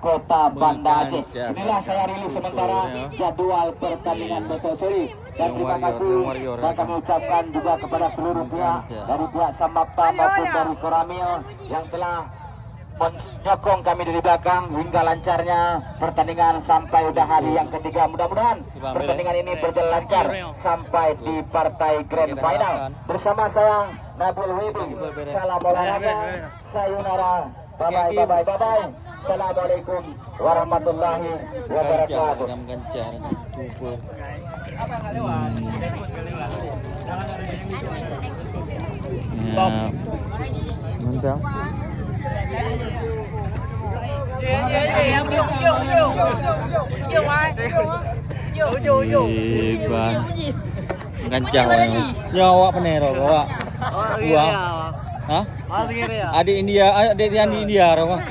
Kota Banda Aceh. Inilah saya rilis sementara jadwal pertandingan besok sore. Dan terima kasih dan kami ucapkan juga kepada seluruh pihak dari pihak Samapta maupun dari Koramil yang telah menyokong kami dari belakang hingga lancarnya pertandingan sampai udah hari yang ketiga. Mudah-mudahan pertandingan ini berjalan lancar sampai di partai grand final. Bersama saya Nabil Wibi. Salam olahraga. Sayonara. Bye bye. Assalamualaikum warahmatullahi wabarakatuh. Ya, mantap. Iban gancang nyawa penero bawa uang. Hah? Adik India, adik yang di India apa?